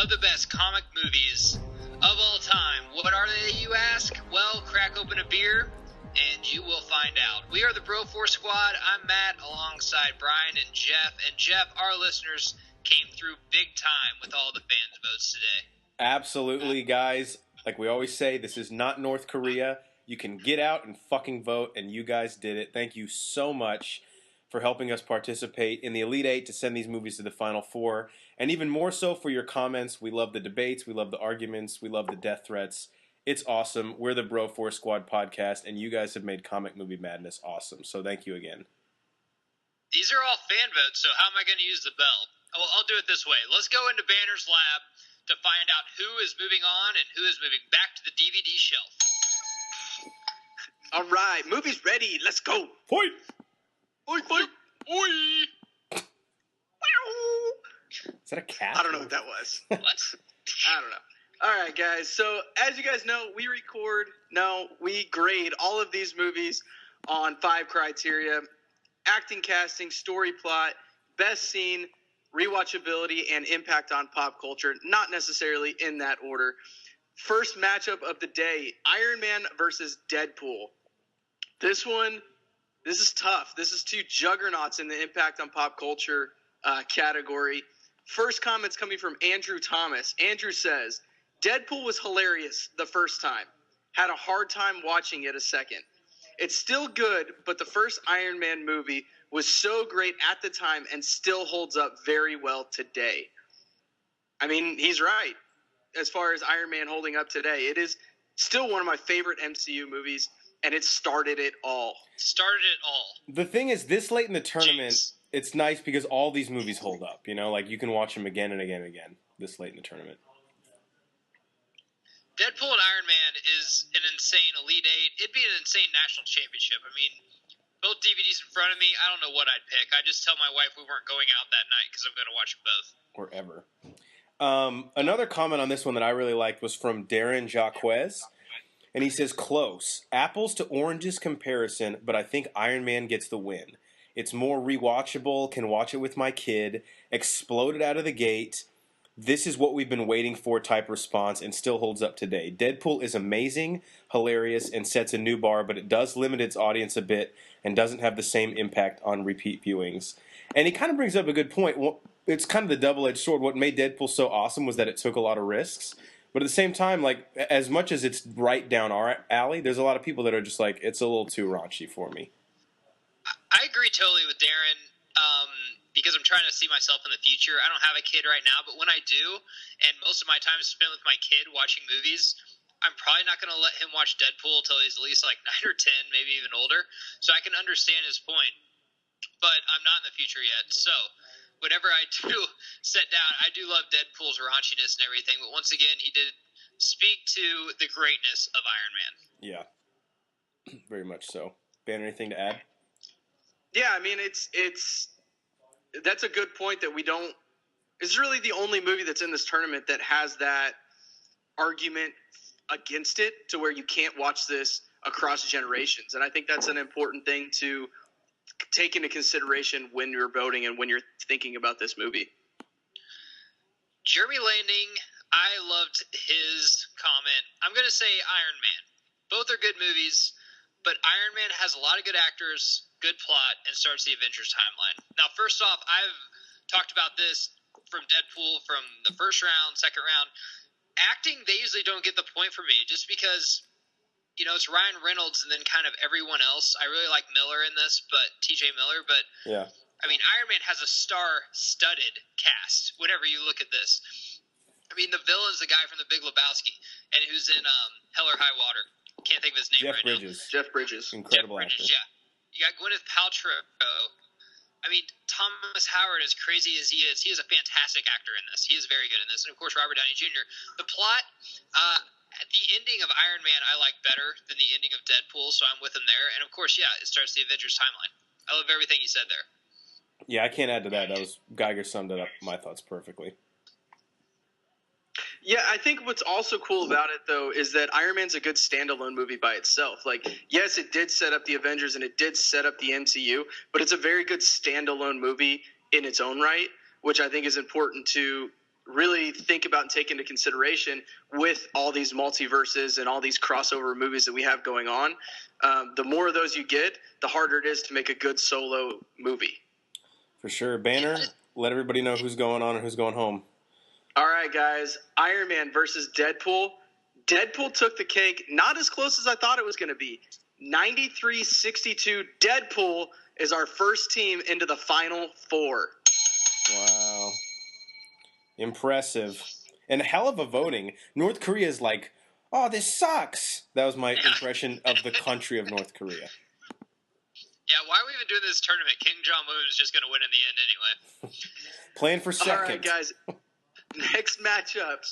of the best comic movies of all time. What are they, you ask? Well, crack open a beer and you will find out. We are the Bro Force Squad. I'm Matt alongside Brian and Jeff. And Jeff, our listeners came through big time with all the fans' votes today. Absolutely, guys. Like we always say, this is not North Korea. You can get out and fucking vote, and you guys did it. Thank you so much for helping us participate in the Elite Eight to send these movies to the Final Four. And even more so for your comments. We love the debates. We love the arguments. We love the death threats. It's awesome. We're the Bro Force Squad podcast, and you guys have made Comic Movie Madness awesome. So thank you again. These are all fan votes, so how am I going to use the bell? Well, I'll do it this way. Let's go into Banner's lab to find out who is moving on and who is moving back to the DVD shelf. All right, movie's ready. Let's go. Fight! Oi, fight! Oi! Is that a cat? I don't know what that was. What? I don't know. All right, guys. So, as you guys know, we grade all of these movies on 5 criteria: acting, casting, story, plot, best scene, rewatchability, and impact on pop culture. Not necessarily in that order. First matchup of the day, Iron Man versus Deadpool. This is tough. This is 2 juggernauts in the impact on pop culture category. First comment's coming from Andrew Thomas. Andrew says, Deadpool was hilarious the first time. Had a hard time watching it a second. It's still good, but the first Iron Man movie was so great at the time and still holds up very well today. I mean, he's right. As far as Iron Man holding up today, it is still one of my favorite MCU movies, and it started it all. The thing is, this late in the tournament, Jeez. It's nice because all these movies hold up. You know, like you can watch them again and again and again this late in the tournament. Deadpool and Iron Man is an insane Elite Eight. It'd be an insane national championship. I mean, both DVDs in front of me, I don't know what I'd pick. I just tell my wife we weren't going out that night because I'm going to watch them both. Or ever. Another comment on this one that I really liked was from Darren Jaquez. And he says, close. Apples to oranges comparison, but I think Iron Man gets the win. It's more rewatchable, can watch it with my kid, exploded out of the gate. This is what we've been waiting for type response and still holds up today. Deadpool is amazing, hilarious, and sets a new bar, but it does limit its audience a bit and doesn't have the same impact on repeat viewings. And he kind of brings up a good point. It's kind of the double-edged sword. What made Deadpool so awesome was that it took a lot of risks. But at the same time, like, as much as it's right down our alley, there's a lot of people that are just like, it's a little too raunchy for me. I agree totally with Darren because I'm trying to see myself in the future. I don't have a kid right now, but when I do, and most of my time is spent with my kid watching movies, I'm probably not going to let him watch Deadpool until he's at least like 9 or 10, maybe even older. So I can understand his point, but I'm not in the future yet. So whenever I do sit down, I do love Deadpool's raunchiness and everything, but once again, he did speak to the greatness of Iron Man. Yeah, very much so. Banner, anything to add? Yeah, I mean, that's a good point that we don't – it's really the only movie that's in this tournament that has that argument against it to where you can't watch this across generations. And I think that's an important thing to take into consideration when you're voting and when you're thinking about this movie. Jeremy Landing, I loved his comment. I'm going to say Iron Man. Both are good movies, but Iron Man has a lot of good actors, good plot, and starts the Avengers timeline. Now, first off, I've talked about this from Deadpool from the first round, second round. Acting, they usually don't get the point for me just because, you know, it's Ryan Reynolds and then kind of everyone else. I really like Miller in this, but TJ Miller. But, yeah. I mean, Iron Man has a star-studded cast, whenever you look at this. I mean, the villain's the guy from The Big Lebowski and who's in Hell or High Water. Can't think of his name Jeff right Bridges. now. Jeff Bridges. Incredible Jeff Bridges, actor. yeah. You got Gwyneth Paltrow. I mean, Thomas Howard, as crazy as he is a fantastic actor in this. He is very good in this. And, of course, Robert Downey Jr. The plot, the ending of Iron Man I like better than the ending of Deadpool, so I'm with him there. And, of course, yeah, it starts the Avengers timeline. I love everything he said there. Yeah, I can't add to that. Geiger summed it up, my thoughts, perfectly. Yeah, I think what's also cool about it, though, is that Iron Man's a good standalone movie by itself. Like, yes, it did set up the Avengers and it did set up the MCU, but it's a very good standalone movie in its own right, which I think is important to really think about and take into consideration with all these multiverses and all these crossover movies that we have going on. The more of those you get, the harder it is to make a good solo movie. For sure. Banner, let everybody know who's going on and who's going home. All right, guys. Iron Man versus Deadpool. Deadpool took the cake, not as close as I thought it was going to be. 93-62. Deadpool is our first team into the Final Four. Wow. Impressive. And hell of a voting. North Korea is like, oh, this sucks. That was my impression of the country of North Korea. Yeah, why are we even doing this tournament? Kim Jong-un is just going to win in the end anyway. Playing for second. All right, guys. Next matchup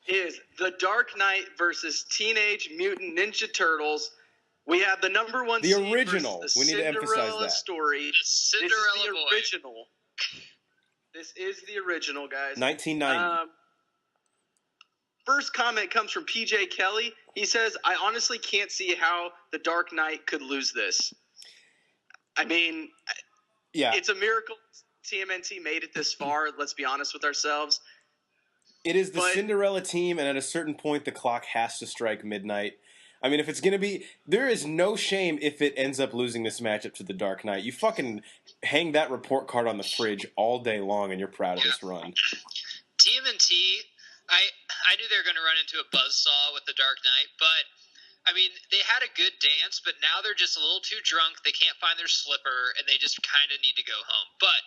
is The Dark Knight versus Teenage Mutant Ninja Turtles. We have the number one the seed original. versus the We need to emphasize Cinderella that. Story. The Cinderella boy. Original. This is the original, guys. 1990. First comment comes from PJ Kelly. He says, I honestly can't see how The Dark Knight could lose this. I mean, yeah, it's a miracle TMNT made it this far. Let's be honest with ourselves. It is the Cinderella team, and at a certain point, the clock has to strike midnight. I mean, if it's going to be... There is no shame if it ends up losing this matchup to the Dark Knight. You fucking hang that report card on the fridge all day long, and you're proud of this run. TMNT, I knew they were going to run into a buzzsaw with the Dark Knight, but... I mean, they had a good dance, but now they're just a little too drunk. They can't find their slipper, and they just kind of need to go home. But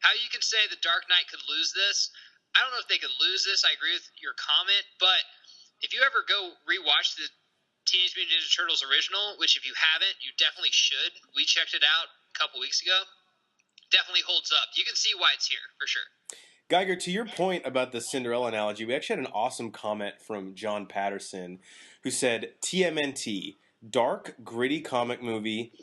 how you can say the Dark Knight could lose this, I don't know if they could lose this. I agree with your comment, but if you ever go rewatch the Teenage Mutant Ninja Turtles original, which if you haven't, you definitely should. We checked it out a couple weeks ago. Definitely holds up. You can see why it's here, for sure. Geiger, to your point about the Cinderella analogy, we actually had an awesome comment from John Patterson, who said, TMNT, dark, gritty comic movie,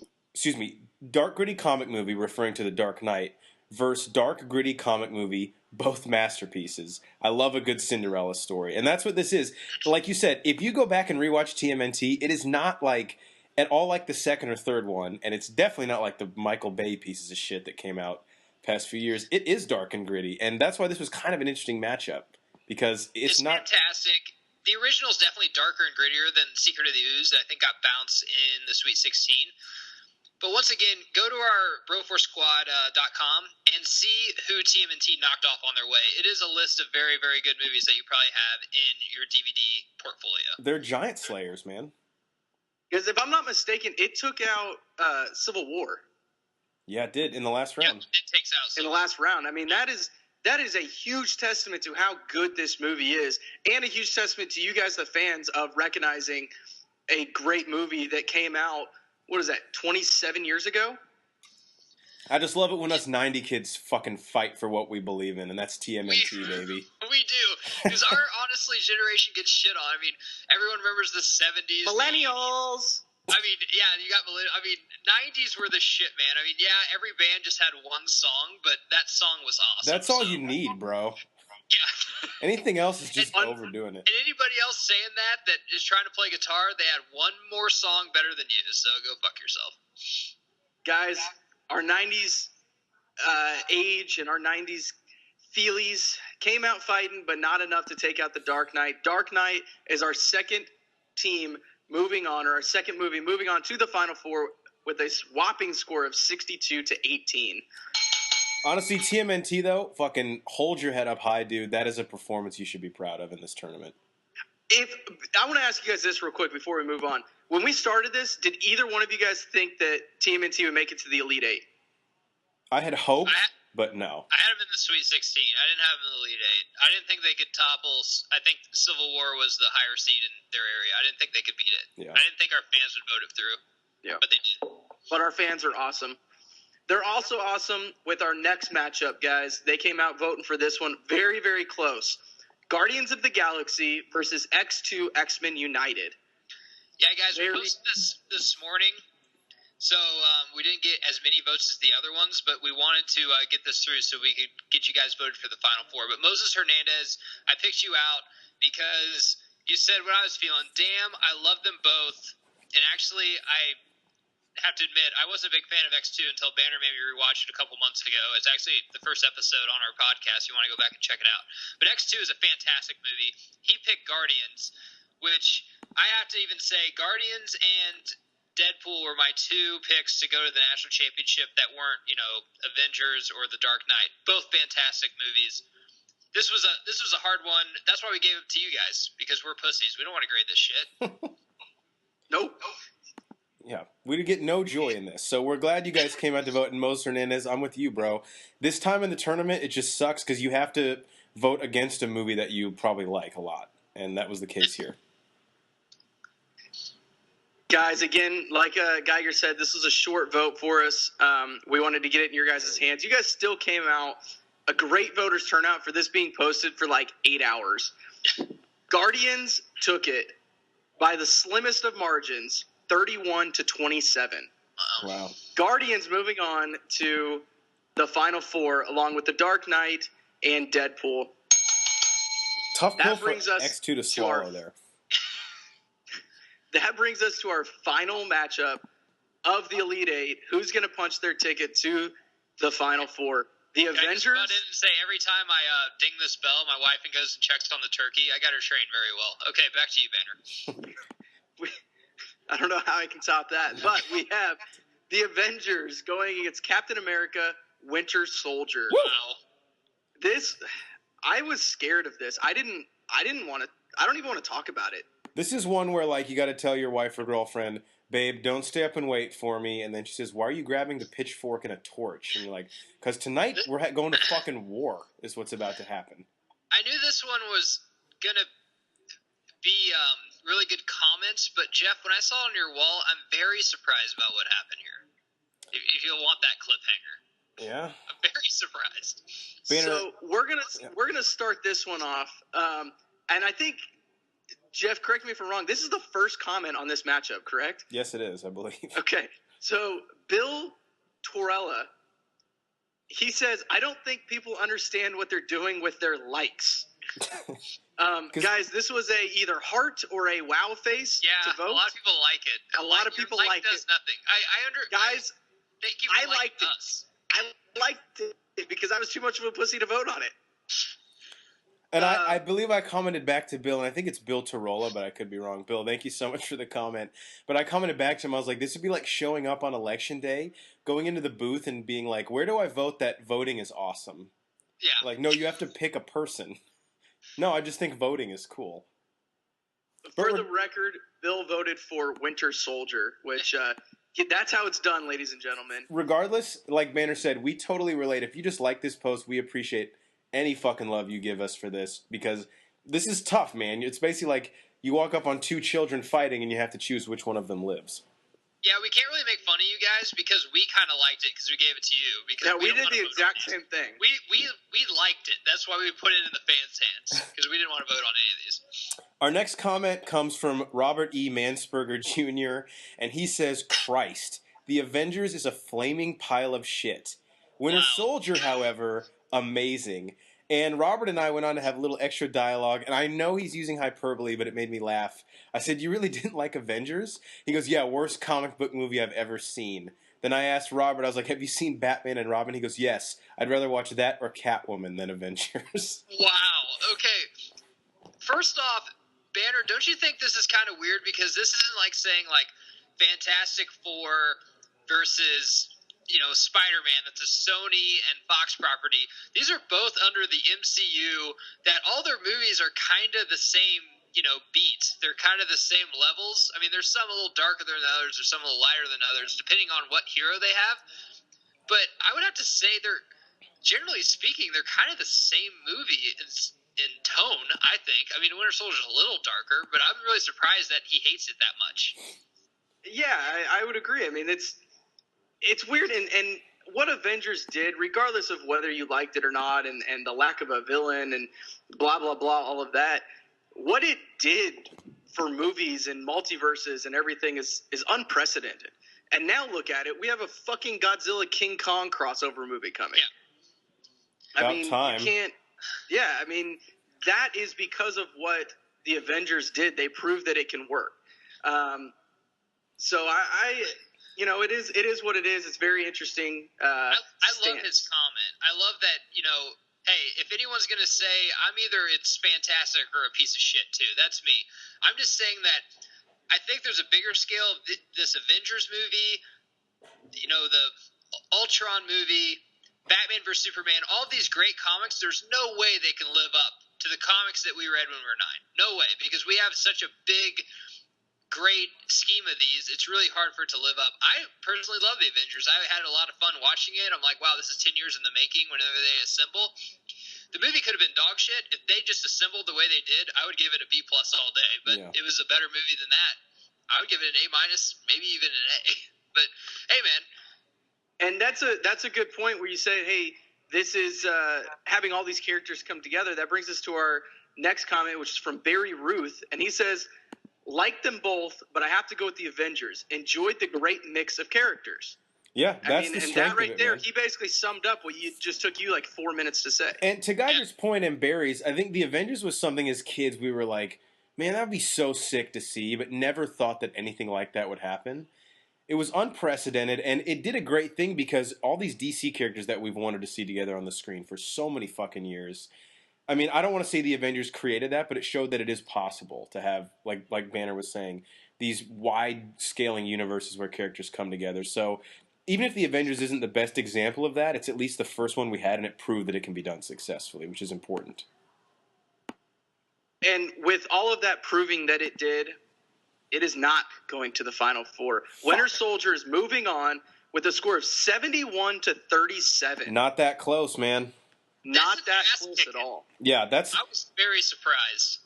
referring to the Dark Knight, versus dark, gritty comic movie, both masterpieces. I love a good Cinderella story. And that's what this is. Like you said, if you go back and rewatch TMNT, it is not like at all like the second or third one, and it's definitely not like the Michael Bay pieces of shit that came out past few years. It is dark and gritty, and that's why this was kind of an interesting matchup, because it's not fantastic. The original is definitely darker and grittier than Secret of the Ooze that I think got bounced in the Sweet 16. But once again, go to our BroforceSquad.com and see who TMNT knocked off on their way. It is a list of very, very good movies that you probably have in your DVD portfolio. They're giant slayers, man. Because if I'm not mistaken, it took out Civil War. Yeah, it did in the last round. Yeah, it takes out in the last round. I mean, that is a huge testament to how good this movie is, and a huge testament to you guys, the fans, of recognizing a great movie that came out, what is that, 27 years ago? I just love it when us 90 kids fucking fight for what we believe in, and that's TMNT, baby. We do, because our, honestly, generation gets shit on. I mean, everyone remembers the 70s. Millennials! I mean, yeah, you got I mean, 90s were the shit, man. I mean, yeah, every band just had one song, but that song was awesome. That's all you need, bro. Yeah. Anything else is just overdoing it. And anybody else saying that is trying to play guitar, they had one more song better than you, so go fuck yourself. Guys, our 90s age and our 90s feelies came out fighting, but not enough to take out the Dark Knight. Dark Knight is our second team moving on, or our second movie moving on to the Final Four with a whopping score of 62-18. Honestly, TMNT, though, fucking hold your head up high, dude. That is a performance you should be proud of in this tournament. I want to ask you guys this real quick before we move on. When we started this, did either one of you guys think that TMNT would make it to the Elite Eight? I had hope, but no. I had them in the Sweet 16. I didn't have them in the Elite Eight. I didn't think they could topple. I think Civil War was the higher seed in their area. I didn't think they could beat it. Yeah. I didn't think our fans would vote it through. Yeah. But they did. But our fans are awesome. They're also awesome with our next matchup, guys. They came out voting for this one very, very close. Guardians of the Galaxy versus X2 XMen United. Yeah, guys, we posted this morning. So we didn't get as many votes as the other ones, but we wanted to get this through so we could get you guys voted for the Final Four. But Moses Hernandez, I picked you out because you said what I was feeling. Damn, I love them both. And actually, have to admit, I wasn't a big fan of X2 until Banner made me rewatch it a couple months ago. It's actually the first episode on our podcast. You want to go back and check it out. But X2 is a fantastic movie. He picked Guardians, which I have to even say Guardians and Deadpool were my two picks to go to the national championship that weren't, Avengers or The Dark Knight. Both fantastic movies. This was a hard one. That's why we gave it to you guys, because we're pussies. We don't want to grade this shit. Nope. Yeah, we get no joy in this. So we're glad you guys came out to vote. And Moses Hernandez, I'm with you, bro. This time in the tournament, it just sucks because you have to vote against a movie that you probably like a lot. And that was the case here. Guys, again, like Geiger said, this was a short vote for us. We wanted to get it in your guys' hands. You guys still came out. A great voters turnout for this being posted for like 8 hours. Guardians took it by the slimmest of margins, 31-27. Wow. Guardians moving on to the Final Four, along with The Dark Knight and Deadpool. Tough pill for X2 to swallow there. That brings us to our final matchup of the Elite Eight. Who's going to punch their ticket to the Final Four? The Avengers. I just butt in and say every time I ding this bell, my wife goes and checks on the turkey. I got her trained very well. Okay, back to you, Banner. I don't know how I can top that, but we have the Avengers going against Captain America, Winter Soldier. Wow. I was scared of this. I don't even want to talk about it. This is one where, like, you got to tell your wife or girlfriend, babe, don't stay up and wait for me. And then she says, why are you grabbing the pitchfork and a torch? And you're like, because tonight we're going to fucking war is what's about to happen. I knew this one was going to be really good comments, but Jeff, when I saw it on your wall, I'm very surprised about what happened here. If you'll want that cliffhanger. Yeah. I'm very surprised. Banner, so we're gonna start this one off. And I think, Jeff, correct me if I'm wrong, this is the first comment on this matchup, correct? Yes, it is, I believe. Okay. So Bill Torella, he says, I don't think people understand what they're doing with their likes. Guys, this was either heart or a wow face to vote. A lot of people like it. A lot of people like it. Does nothing. Guys, thank you for liked it. Us. I liked it because I was too much of a pussy to vote on it. And I believe I commented back to Bill, and I think it's Bill Tarola, but I could be wrong. Bill, thank you so much for the comment. But I commented back to him, I was like, this would be like showing up on election day, going into the booth and being like, where do I vote that voting is awesome? Yeah. Like, no, you have to pick a person. No, I just think voting is cool. For the record, Bill voted for Winter Soldier, which that's how it's done, ladies and gentlemen. Regardless, like Banner said, we totally relate. If you just like this post, we appreciate any fucking love you give us for this, because this is tough, man. It's basically like you walk up on two children fighting and you have to choose which one of them lives. Yeah, we can't really make fun of you guys because we kind of liked it because we gave it to you. Because we did the exact same thing. We liked it. That's why we put it in the fans' hands, because we didn't want to vote on any of these. Our next comment comes from Robert E. Mansperger Jr., and he says, Christ, the Avengers is a flaming pile of shit. Winter Soldier, however, amazing. And Robert and I went on to have a little extra dialogue, and I know he's using hyperbole, but it made me laugh. I said, you really didn't like Avengers? He goes, yeah, worst comic book movie I've ever seen. Then I asked Robert, I was like, have you seen Batman and Robin? He goes, yes, I'd rather watch that or Catwoman than Avengers. Wow, okay. First off, Banner, don't you think this is kind of weird? Because this isn't like saying, like, Fantastic Four versus Spider-Man, that's a Sony and Fox property. These are both under the MCU, that all their movies are kind of the same, beats. They're kind of the same levels. I mean, there's some a little darker than others, or some a little lighter than others, depending on what hero they have. But I would have to say they're, generally speaking, they're kind of the same movie in tone, I think. I mean, Winter Soldier's a little darker, but I'm really surprised that he hates it that much. Yeah, I would agree. I mean, it's weird, and what Avengers did, regardless of whether you liked it or not, and the lack of a villain and blah, blah, blah, all of that, what it did for movies and multiverses and everything is unprecedented. And now look at it. We have a fucking Godzilla King Kong crossover movie coming. Yeah. I mean, time. You can't – yeah, I mean, that is because of what the Avengers did. They proved that it can work. So it is what it is. It's very interesting. I love his comment. I love that, hey, if anyone's going to say I'm either it's fantastic or a piece of shit too, that's me. I'm just saying that I think there's a bigger scale of this Avengers movie, the Ultron movie, Batman vs. Superman, all these great comics. There's no way they can live up to the comics that we read when we were 9. No way, because we have such a big, great scheme of these. It's really hard for it to live up. I personally love the Avengers. I had a lot of fun watching it. I'm like, wow, this is 10 years in the making whenever they assemble. The movie could have been dog shit. If they just assembled the way they did, I would give it a B+ all day. But It was a better movie than that. I would give it an A-, maybe even an A. But, hey, man. And that's a good point where you say, hey, this is having all these characters come together. That brings us to our next comment, which is from Barry Ruth. And he says, like them both, but I have to go with the Avengers. Enjoyed the great mix of characters. Yeah, that's the strength that right of it, there, man. he basically summed up what just took you like 4 minutes to say. And to Geiger's point and Barry's, I think the Avengers was something as kids we were like, man, that would be so sick to see, but never thought that anything like that would happen. It was unprecedented, and it did a great thing because all these DC characters that we've wanted to see together on the screen for so many fucking years. I mean, I don't want to say the Avengers created that, but it showed that it is possible to have, like Banner was saying, these wide-scaling universes where characters come together. So even if the Avengers isn't the best example of that, it's at least the first one we had, and it proved that it can be done successfully, which is important. And with all of that proving that it did, it is not going to the Final Four. Winter Soldier is moving on with a score of 71-37. Not that close, man. Not that close at all. Yeah, I was very surprised.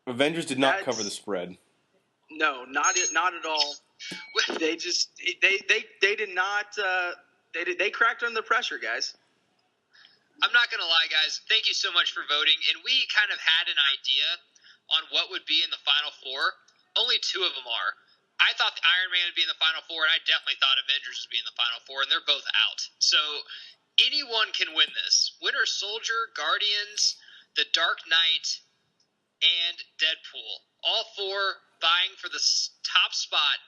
Avengers did not cover the spread. No, not at all. They just they did not they cracked under the pressure, guys. I'm not gonna lie, guys. Thank you so much for voting. And we kind of had an idea on what would be in the Final Four. Only 2 of them are. I thought the Iron Man would be in the Final Four, and I definitely thought Avengers would be in the Final Four, and they're both out. So anyone can win this. Winter Soldier, Guardians, The Dark Knight, and Deadpool. All 4 vying for the top spot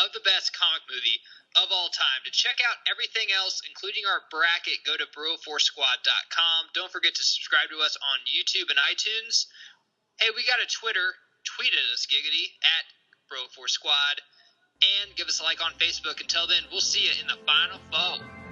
of the best comic movie of all time. To check out everything else, including our bracket, go to bro4squad.com. Don't forget to subscribe to us on YouTube and iTunes. Hey, we got a Twitter. Tweet at us, Giggity, at Bro4Squad, and give us a like on Facebook. Until then, we'll see you in the Final Four.